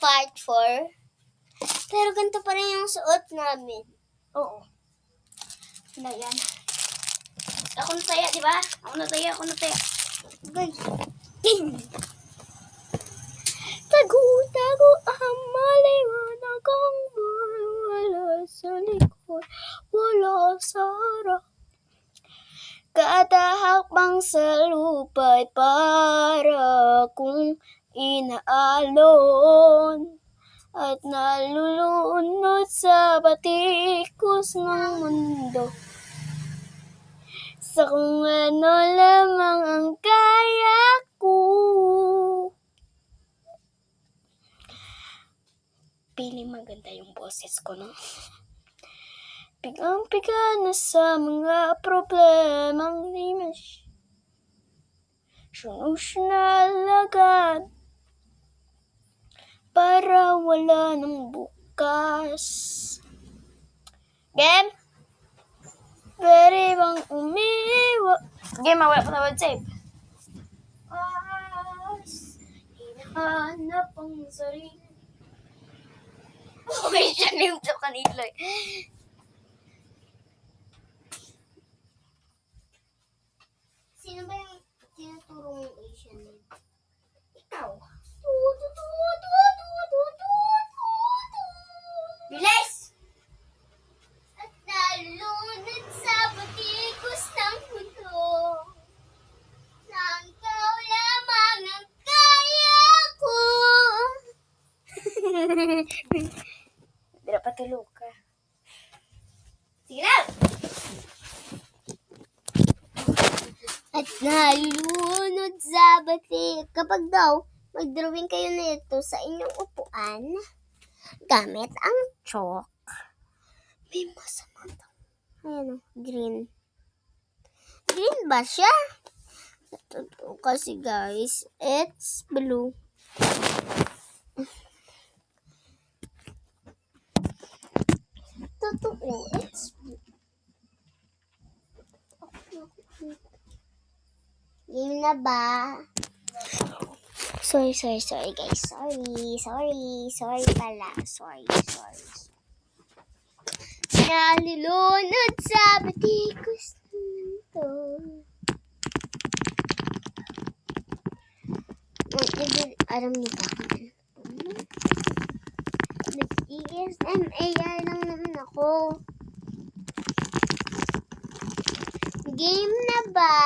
fight for. Pero ganito pa rin yung suot namin. Oo. Na yan. Ako nataya, di ba? Ako nataya. Guys. Tago-tago ang maliwanag kong wala sa likod, wala sa harap. Kada hakbang sa lupa'y para kong inaalon at nalulunod sa batikos ng mundo. Sa kung ano lamang ang kaya ko. Pili maganda yung boses ko, no? Pigang-piga na sa mga problemang di masyunal agad para wala ng bukas. Game? Pwede bang umiwa? Game, wala pa tawad save. Hinahanap ang sarili. Okay, siya yung to kanila. Sino ba yung tinuturo mong Asian name? Ikaw. Bilis! At nalunod sa batikos ng mundo. Nang ikaw lamang ang kaya ko. Hindi na patulog ka. Sige na! At nalunod sa batik. Kapag daw, mag-drawing kayo nito sa inyong upuan, gamit ang chalk. May masama daw. Ayan o, green. Green ba siya? Ito kasi guys, it's blue. Totoo, it's blue. Game na ba? Sorry guys. Sorry pala. Sorry. Nalulunod sa batikos nito. Alam niyo ba? Nag-ESMAR lang naman ako. Game na ba?